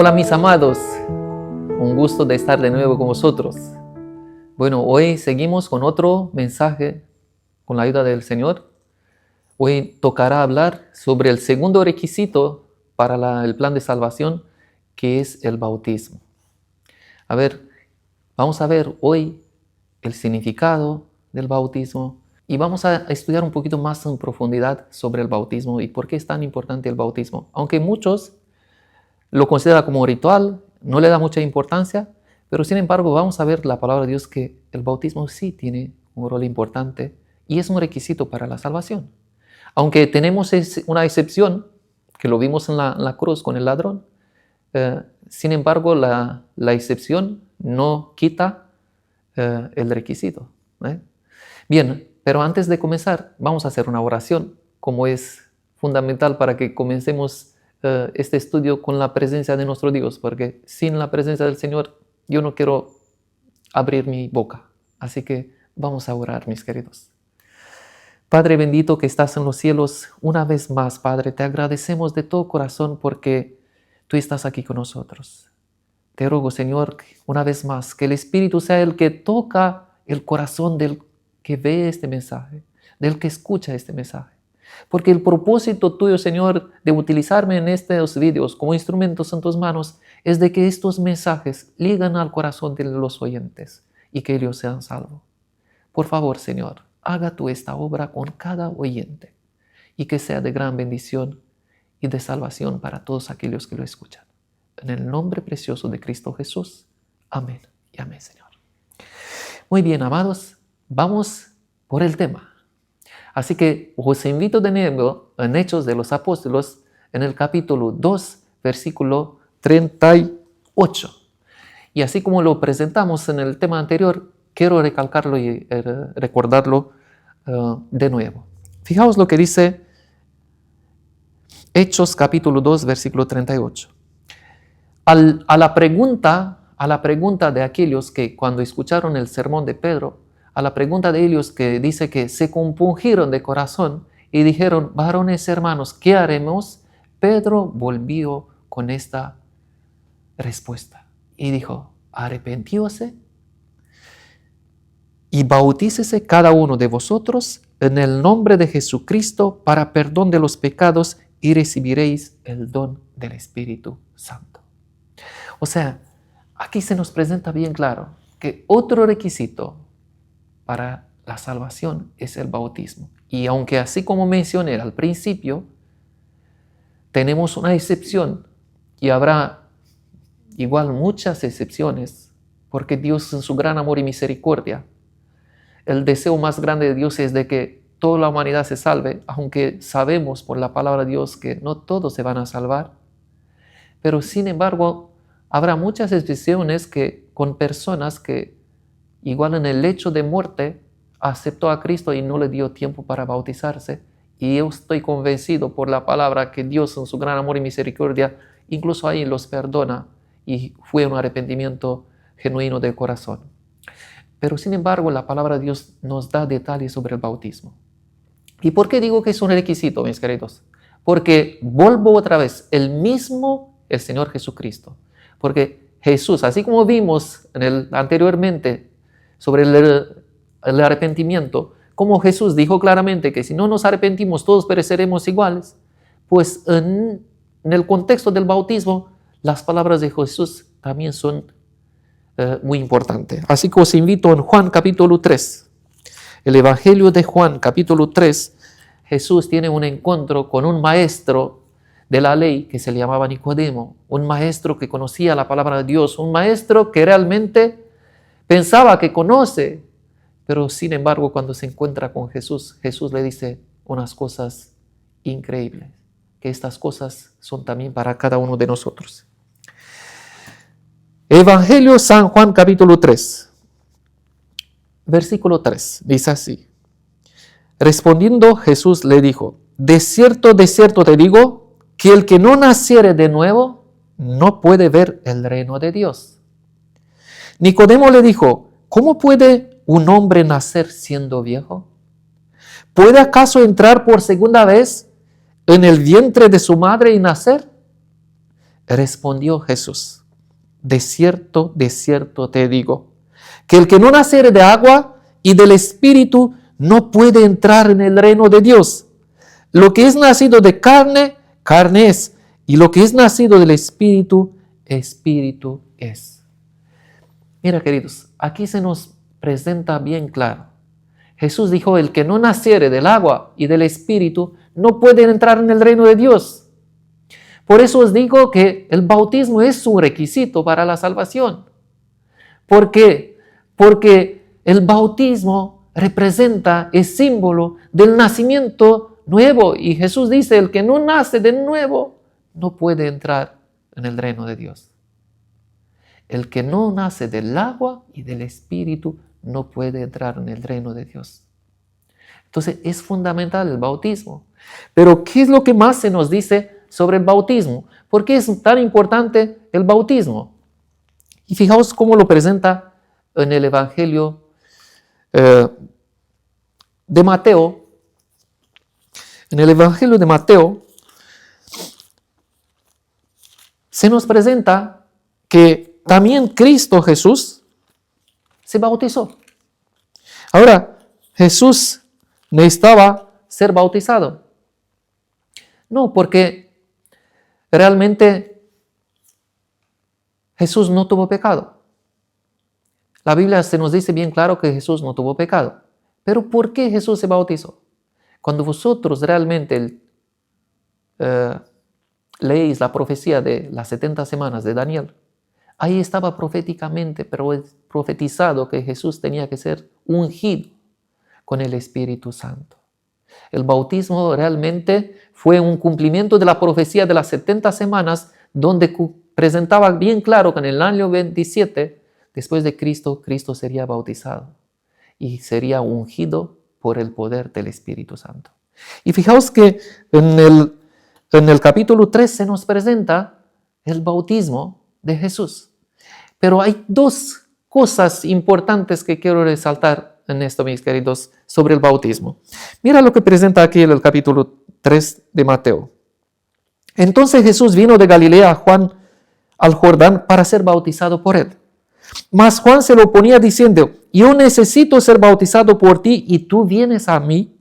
Hola mis amados, un gusto de estar de nuevo con vosotros. Bueno, hoy seguimos con otro mensaje con la ayuda del Señor. Hoy tocará hablar sobre el segundo requisito para el plan de salvación, que es el bautismo. A ver, vamos a ver hoy el significado del bautismo y vamos a estudiar un poquito más en profundidad sobre el bautismo y por qué es tan importante el bautismo. Aunque muchos lo consideran como ritual, no le da mucha importancia, pero sin embargo vamos a ver la palabra de Dios que el bautismo sí tiene un rol importante y es un requisito para la salvación. Aunque tenemos una excepción, que lo vimos en la cruz con el ladrón, sin embargo la excepción no quita el requisito. Bien, pero antes de comenzar vamos a hacer una oración, como es fundamental para que comencemos este estudio con la presencia de nuestro Dios, porque sin la presencia del Señor yo no quiero abrir mi boca. Así que vamos a orar, mis queridos. Padre bendito que estás en los cielos, una vez más, Padre, te agradecemos de todo corazón porque tú estás aquí con nosotros. Te ruego, Señor, una vez más, que el Espíritu sea el que toca el corazón del que ve este mensaje, del que escucha este mensaje. Porque el propósito tuyo, Señor, de utilizarme en estos vídeos como instrumentos en tus manos es de que estos mensajes lleguen al corazón de los oyentes y que ellos sean salvos. Por favor, Señor, haga tú esta obra con cada oyente y que sea de gran bendición y de salvación para todos aquellos que lo escuchan. En el nombre precioso de Cristo Jesús. Amén y amén, Señor. Muy bien, amados, vamos por el tema. Así que os invito de nuevo en Hechos de los Apóstoles, en el capítulo 2, versículo 38. Y así como lo presentamos en el tema anterior, quiero recalcarlo y recordarlo de nuevo. Fijaos lo que dice Hechos capítulo 2, versículo 38. A la pregunta de aquellos que cuando escucharon el sermón de Pedro, a la pregunta de ellos que dice que se compungieron de corazón y dijeron, varones hermanos, ¿qué haremos? Pedro volvió con esta respuesta y dijo, arrepentíose y bautícese cada uno de vosotros en el nombre de Jesucristo para perdón de los pecados y recibiréis el don del Espíritu Santo. O sea, aquí se nos presenta bien claro que otro requisito para la salvación es el bautismo. Y aunque así como mencioné al principio, tenemos una excepción y habrá igual muchas excepciones, porque Dios en su gran amor y misericordia, el deseo más grande de Dios es de que toda la humanidad se salve, aunque sabemos por la palabra de Dios que no todos se van a salvar. Pero sin embargo, habrá muchas excepciones que con personas que igual en el lecho de muerte aceptó a Cristo y no le dio tiempo para bautizarse. Y yo estoy convencido por la palabra que Dios en su gran amor y misericordia incluso ahí los perdona y fue un arrepentimiento genuino del corazón. Pero sin embargo la palabra de Dios nos da detalles sobre el bautismo. ¿Y por qué digo que es un requisito, mis queridos? Porque vuelvo otra vez, el Señor Jesucristo. Porque Jesús, así como vimos anteriormente sobre el arrepentimiento, como Jesús dijo claramente que si no nos arrepentimos todos pereceremos iguales, pues en el contexto del bautismo las palabras de Jesús también son muy importantes. Así que os invito en Juan capítulo 3, el Evangelio de Juan capítulo 3, Jesús tiene un encuentro con un maestro de la ley que se le llamaba Nicodemo, un maestro que conocía la palabra de Dios, un maestro que realmente pensaba que conoce, pero sin embargo cuando se encuentra con Jesús, Jesús le dice unas cosas increíbles, que estas cosas son también para cada uno de nosotros. Evangelio San Juan capítulo 3, versículo 3, dice así. Respondiendo Jesús le dijo, de cierto te digo, que el que no naciere de nuevo no puede ver el reino de Dios. Nicodemo le dijo, ¿cómo puede un hombre nacer siendo viejo? ¿Puede acaso entrar por segunda vez en el vientre de su madre y nacer? respondió Jesús: de cierto te digo, que el que no naciere de agua y del Espíritu no puede entrar en el reino de Dios. Lo que es nacido de carne, carne es, y lo que es nacido del Espíritu, Espíritu es. Mira, queridos, aquí se nos presenta bien claro. Jesús dijo: el que no naciere del agua y del Espíritu no puede entrar en el reino de Dios. Por eso os digo que el bautismo es un requisito para la salvación. ¿Por qué? Porque el bautismo representa, es símbolo del nacimiento nuevo. Y Jesús dice: el que no nace de nuevo no puede entrar en el reino de Dios. El que no nace del agua y del Espíritu no puede entrar en el reino de Dios. Entonces es fundamental el bautismo. Pero ¿qué es lo que más se nos dice sobre el bautismo? ¿Por qué es tan importante el bautismo? Y fijaos cómo lo presenta en el Evangelio de Mateo. En el Evangelio de Mateo se nos presenta que también Cristo Jesús se bautizó. Ahora, Jesús necesitaba ser bautizado. No, porque realmente Jesús no tuvo pecado. La Biblia se nos dice bien claro que Jesús no tuvo pecado. Pero ¿por qué Jesús se bautizó? Cuando vosotros realmente leéis la profecía de las 70 semanas de Daniel, ahí estaba proféticamente profetizado que Jesús tenía que ser ungido con el Espíritu Santo. El bautismo realmente fue un cumplimiento de la profecía de las 70 semanas, donde presentaba bien claro que en el año 27, después de Cristo, Cristo sería bautizado y sería ungido por el poder del Espíritu Santo. Y fijaos que en el capítulo 3 se nos presenta el bautismo de Jesús. Pero hay dos cosas importantes que quiero resaltar en esto, mis queridos, sobre el bautismo. Mira lo que presenta aquí en el capítulo 3 de Mateo. Entonces Jesús vino de Galilea a Juan al Jordán para ser bautizado por él. Mas Juan se lo oponía diciendo: yo necesito ser bautizado por ti y tú vienes a mí.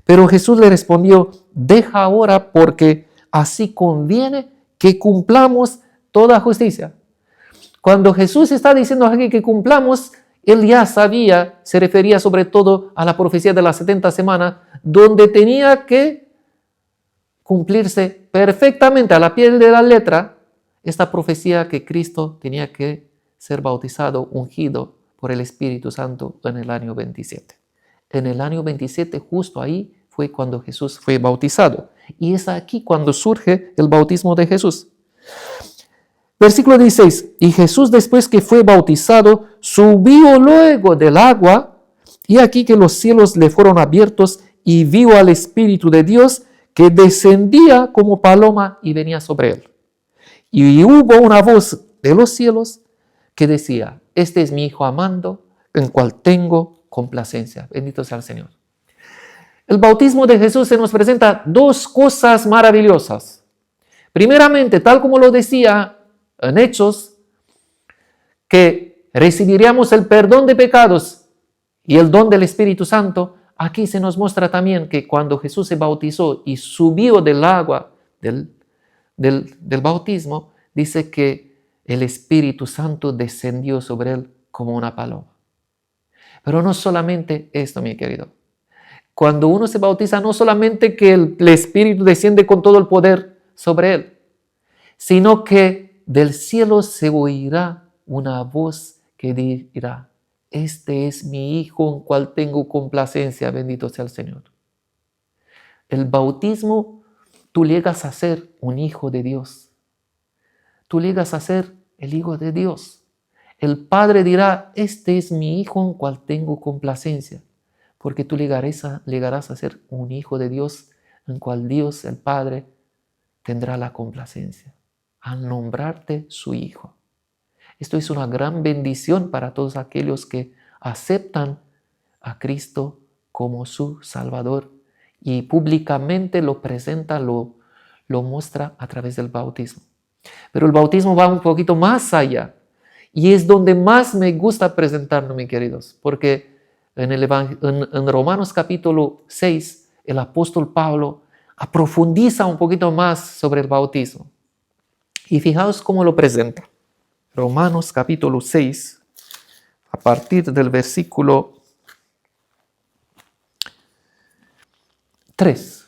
Pero Jesús le respondió: deja ahora, porque así conviene que cumplamos toda justicia. Cuando Jesús está diciendo aquí que cumplamos, él ya sabía, se refería sobre todo a la profecía de las 70 semanas, donde tenía que cumplirse perfectamente a la pie de la letra esta profecía que Cristo tenía que ser bautizado, ungido por el Espíritu Santo en el año 27. En el año 27, justo ahí, fue cuando Jesús fue bautizado. Y es aquí cuando surge el bautismo de Jesús. Versículo 16. Y Jesús, después que fue bautizado, subió luego del agua, y aquí que los cielos le fueron abiertos, y vio al Espíritu de Dios que descendía como paloma y venía sobre él. Y hubo una voz de los cielos que decía: este es mi Hijo amado, en cual tengo complacencia. Bendito sea el Señor. El bautismo de Jesús se nos presenta dos cosas maravillosas. Primeramente, tal como lo decía en Hechos, que recibiríamos el perdón de pecados y el don del Espíritu Santo. Aquí se nos muestra también que cuando Jesús se bautizó y subió del agua del bautismo, dice que el Espíritu Santo descendió sobre él como una paloma. Pero no solamente esto, mi querido. Cuando uno se bautiza, no solamente que el Espíritu desciende con todo el poder sobre él, sino que del cielo se oirá una voz que dirá: este es mi Hijo en cual tengo complacencia, bendito sea el Señor. El bautismo, tú llegas a ser un hijo de Dios. Tú llegas a ser el Hijo de Dios. El Padre dirá: este es mi Hijo en cual tengo complacencia. Porque tú llegarás a ser un hijo de Dios en cual Dios, el Padre, tendrá la complacencia al nombrarte su hijo. Esto es una gran bendición para todos aquellos que aceptan a Cristo como su Salvador y públicamente lo presenta, lo muestra a través del bautismo. Pero el bautismo va un poquito más allá. Y es donde más me gusta presentarlo, mis queridos. Porque en Romanos capítulo 6, el apóstol Pablo profundiza un poquito más sobre el bautismo. Y fijaos cómo lo presenta. Romanos capítulo 6, a partir del versículo 3.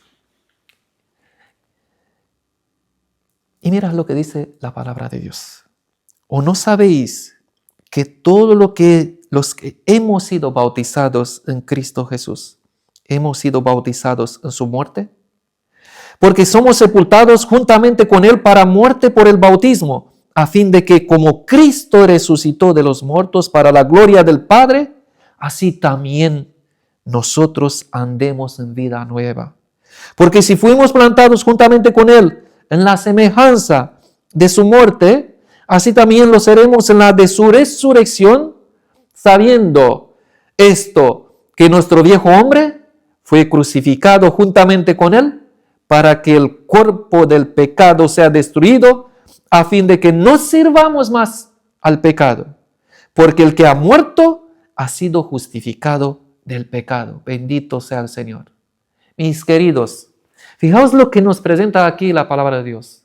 Y mirad lo que dice la palabra de Dios. ¿O no sabéis que todos los que hemos sido bautizados en Cristo Jesús, hemos sido bautizados en su muerte? Porque somos sepultados juntamente con Él para muerte por el bautismo, a fin de que como Cristo resucitó de los muertos para la gloria del Padre, así también nosotros andemos en vida nueva. Porque si fuimos plantados juntamente con Él en la semejanza de su muerte, así también lo seremos en la de su resurrección, sabiendo esto, que nuestro viejo hombre fue crucificado juntamente con Él, para que el cuerpo del pecado sea destruido, a fin de que no sirvamos más al pecado. Porque el que ha muerto ha sido justificado del pecado. Bendito sea el Señor. Mis queridos, fijaos lo que nos presenta aquí la palabra de Dios.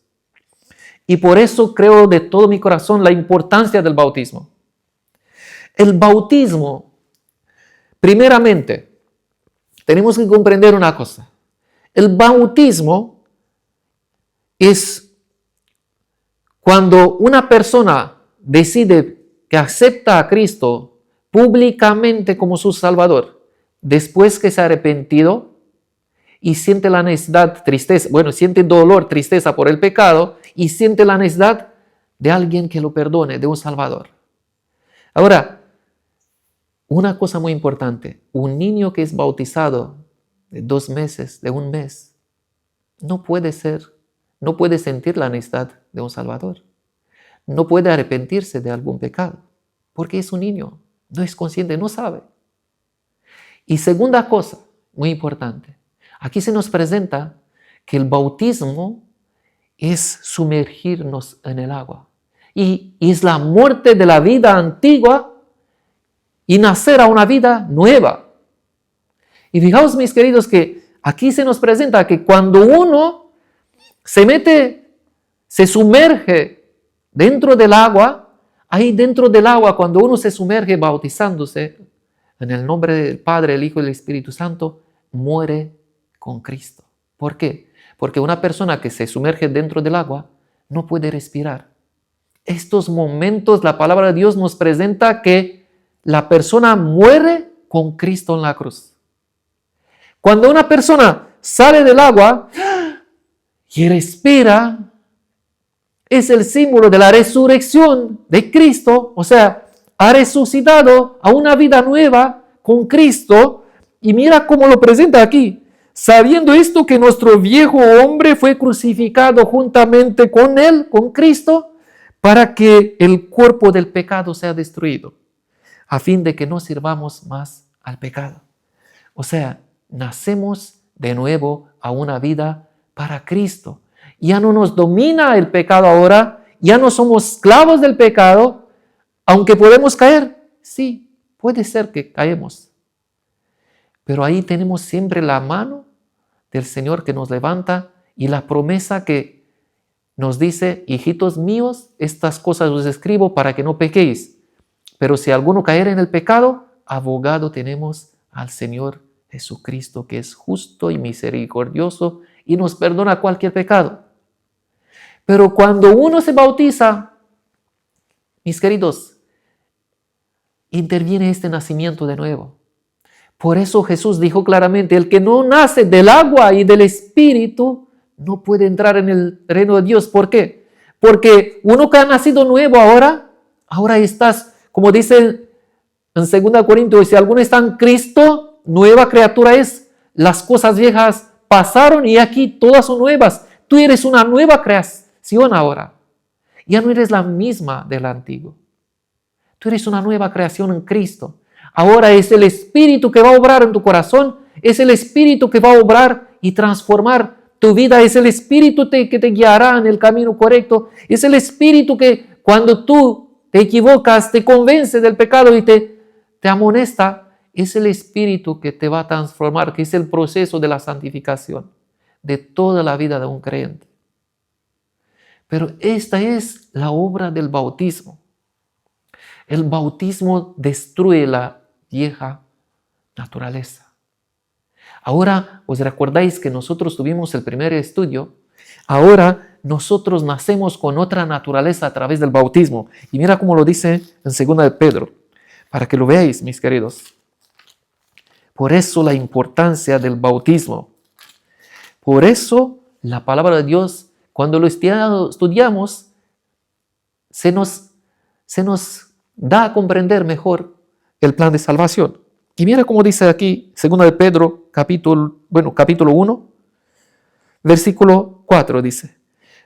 Y por eso creo de todo mi corazón la importancia del bautismo. El bautismo, primeramente, tenemos que comprender una cosa. El bautismo es cuando una persona decide que acepta a Cristo públicamente como su Salvador, después que se ha arrepentido y siente la necesidad, tristeza, siente dolor, tristeza por el pecado y siente la necesidad de alguien que lo perdone, de un Salvador. Ahora, una cosa muy importante, un niño que es bautizado de 2 meses, de 1 mes, no puede sentir la necesidad de un Salvador. No puede arrepentirse de algún pecado, porque es un niño, no es consciente, no sabe. Y segunda cosa, muy importante, aquí se nos presenta que el bautismo es sumergirnos en el agua. Y es la muerte de la vida antigua y nacer a una vida nueva. Y fijaos, mis queridos, que aquí se nos presenta que cuando uno se sumerge dentro del agua, ahí dentro del agua, cuando uno se sumerge bautizándose en el nombre del Padre, el Hijo y el Espíritu Santo, muere con Cristo. ¿Por qué? Porque una persona que se sumerge dentro del agua no puede respirar. Estos momentos, la palabra de Dios nos presenta que la persona muere con Cristo en la cruz. Cuando una persona sale del agua y respira, es el símbolo de la resurrección de Cristo, o sea, ha resucitado a una vida nueva con Cristo. Y mira cómo lo presenta aquí. Sabiendo esto, que nuestro viejo hombre fue crucificado juntamente con Él, con Cristo, para que el cuerpo del pecado sea destruido, a fin de que no sirvamos más al pecado. O sea, nacemos de nuevo a una vida para Cristo. Ya no nos domina el pecado ahora, ya no somos esclavos del pecado, aunque podemos caer. Sí, puede ser que caemos. Pero ahí tenemos siempre la mano del Señor que nos levanta y la promesa que nos dice: hijitos míos, estas cosas os escribo para que no pequéis. Pero si alguno caer en el pecado, abogado tenemos al Señor Jesucristo, que es justo y misericordioso y nos perdona cualquier pecado. Pero cuando uno se bautiza, mis queridos, interviene este nacimiento de nuevo. Por eso Jesús dijo claramente: el que no nace del agua y del Espíritu no puede entrar en el reino de Dios. ¿Por qué? Porque uno que ha nacido nuevo ahora estás, como dice en 2 Corintios, si alguno está en Cristo, nueva criatura es. Las cosas viejas pasaron y aquí todas son nuevas. Tú eres una nueva creación ahora. Ya no eres la misma del antiguo. Tú eres una nueva creación en Cristo. Ahora es el Espíritu que va a obrar en tu corazón. Es el Espíritu que va a obrar y transformar Tu vida es el Espíritu que te guiará en el camino correcto. Es el Espíritu que cuando tú te equivocas, te convence del pecado y te amonesta. Es el Espíritu que te va a transformar, que es el proceso de la santificación de toda la vida de un creyente. Pero esta es la obra del bautismo. El bautismo destruye la vieja naturaleza. Ahora, ¿os recordáis que nosotros tuvimos el primer estudio? Ahora nosotros nacemos con otra naturaleza a través del bautismo. Y mira cómo lo dice en 2 de Pedro, para que lo veáis, mis queridos. Por eso la importancia del bautismo. Por eso la palabra de Dios, cuando lo estudiamos, se nos da a comprender mejor el plan de salvación. Y mira cómo dice aquí, 2 de Pedro, capítulo 1, versículo 4, dice: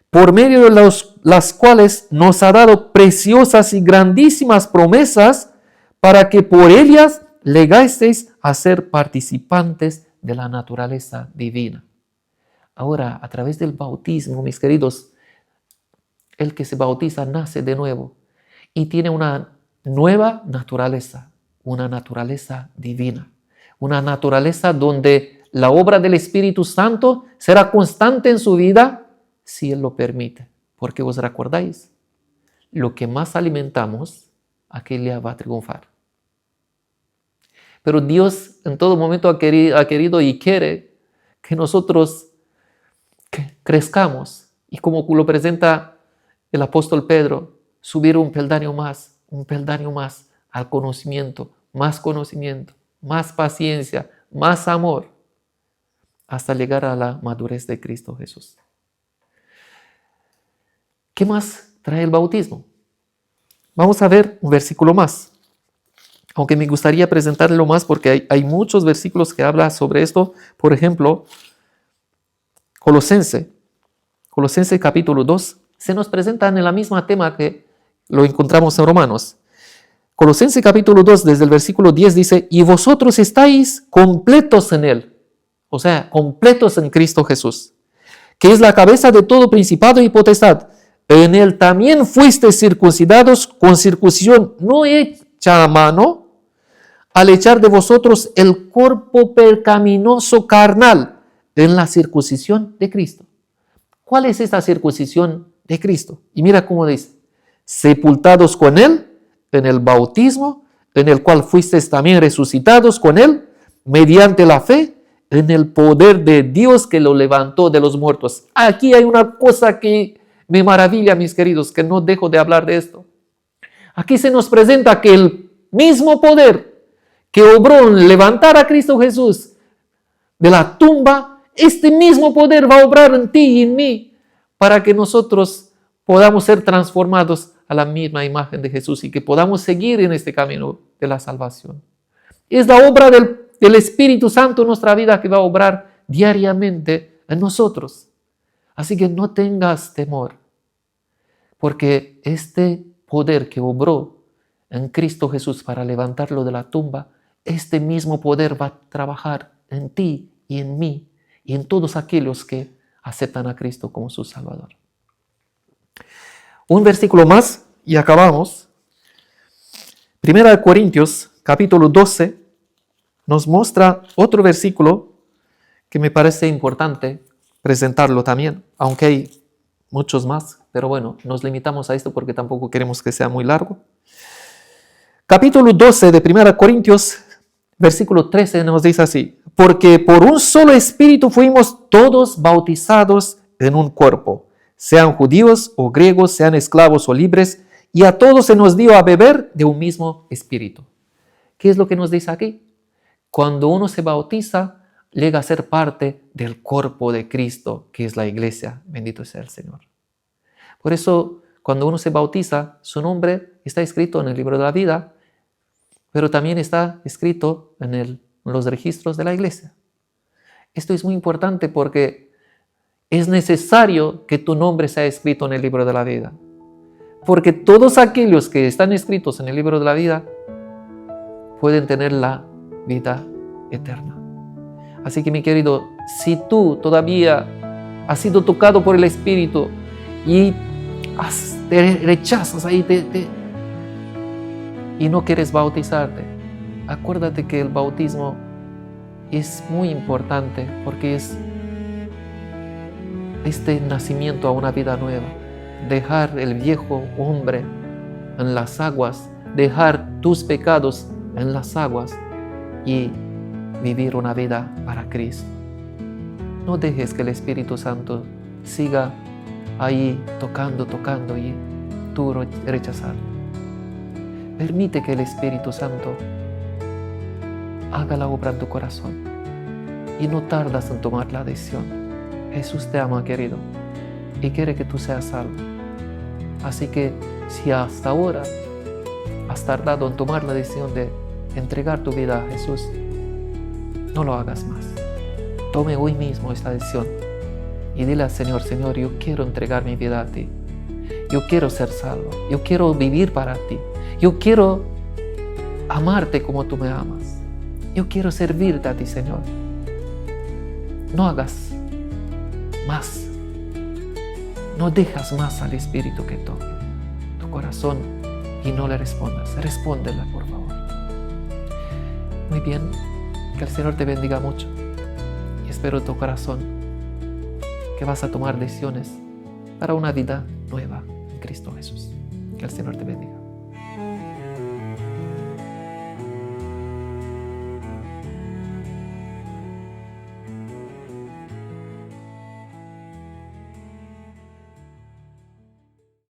por medio de las cuales nos ha dado preciosas y grandísimas promesas, para que por ellas llegasteis a ser participantes de la naturaleza divina. Ahora, a través del bautismo, mis queridos, el que se bautiza nace de nuevo y tiene una nueva naturaleza, una naturaleza divina, una naturaleza donde la obra del Espíritu Santo será constante en su vida si Él lo permite. Porque os recordáis, lo que más alimentamos, aquel va a triunfar. Pero Dios en todo momento ha querido y quiere que nosotros crezcamos y, como lo presenta el apóstol Pedro, subir un peldaño más al conocimiento, más paciencia, más amor, hasta llegar a la madurez de Cristo Jesús. ¿Qué más trae el bautismo? Vamos a ver un versículo más, aunque me gustaría presentarlo más porque hay muchos versículos que hablan sobre esto. Por ejemplo, Colosenses capítulo 2, se nos presenta en el mismo tema que lo encontramos en Romanos. Colosenses capítulo 2, desde el versículo 10 dice: y vosotros estáis completos en Él, o sea, completos en Cristo Jesús, que es la cabeza de todo principado y potestad. En Él también fuisteis circuncidados con circuncisión no hecha a mano, al echar de vosotros el cuerpo pecaminoso carnal en la circuncisión de Cristo. ¿Cuál es esta circuncisión de Cristo? Y mira cómo dice: sepultados con Él en el bautismo, en el cual fuisteis también resucitados con Él, mediante la fe, en el poder de Dios que lo levantó de los muertos. Aquí hay una cosa que me maravilla, mis queridos, que no dejo de hablar de esto. Aquí se nos presenta que el mismo poder que obró en levantar a Cristo Jesús de la tumba, este mismo poder va a obrar en ti y en mí para que nosotros podamos ser transformados a la misma imagen de Jesús y que podamos seguir en este camino de la salvación. Es la obra del Espíritu Santo en nuestra vida que va a obrar diariamente en nosotros. Así que no tengas temor, porque este poder que obró en Cristo Jesús para levantarlo de la tumba, este mismo poder va a trabajar en ti y en mí y en todos aquellos que aceptan a Cristo como su Salvador. Un versículo más y acabamos. 1 Corintios capítulo 12 nos muestra otro versículo que me parece importante presentarlo también, aunque hay muchos más, pero bueno, nos limitamos a esto porque tampoco queremos que sea muy largo. Capítulo 12 de 1 Corintios, versículo 13 nos dice así: porque por un solo espíritu fuimos todos bautizados en un cuerpo, sean judíos o griegos, sean esclavos o libres, y a todos se nos dio a beber de un mismo espíritu. ¿Qué es lo que nos dice aquí? Cuando uno se bautiza, llega a ser parte del cuerpo de Cristo, que es la iglesia. Bendito sea el Señor. Por eso, cuando uno se bautiza, su nombre está escrito en el libro de la vida, pero también está escrito en los registros de la iglesia. Esto es muy importante porque es necesario que tu nombre sea escrito en el libro de la vida. Porque todos aquellos que están escritos en el libro de la vida pueden tener la vida eterna. Así que, mi querido, si tú todavía has sido tocado por el Espíritu y te rechazas ahí y no quieres bautizarte, acuérdate que el bautismo es muy importante porque es este nacimiento a una vida nueva. Dejar el viejo hombre en las aguas, dejar tus pecados en las aguas y vivir una vida para Cristo. No dejes que el Espíritu Santo siga ahí tocando y tú rechazar. Permite que el Espíritu Santo haga la obra en tu corazón y no tardas en tomar la decisión. Jesús te ama, querido, y quiere que tú seas salvo. Así que si hasta ahora has tardado en tomar la decisión de entregar tu vida a Jesús, no lo hagas más. Tome hoy mismo esta decisión y dile al Señor: Señor, yo quiero entregar mi vida a ti. Yo quiero ser salvo. Yo quiero vivir para ti. Yo quiero amarte como tú me amas. Yo quiero servirte a ti, Señor. No hagas más. No dejas más al Espíritu que toque tu corazón y no le respondas. Respóndela, por favor. Muy bien. Que el Señor te bendiga mucho. Y espero en tu corazón que vas a tomar decisiones para una vida nueva en Cristo Jesús. Que el Señor te bendiga.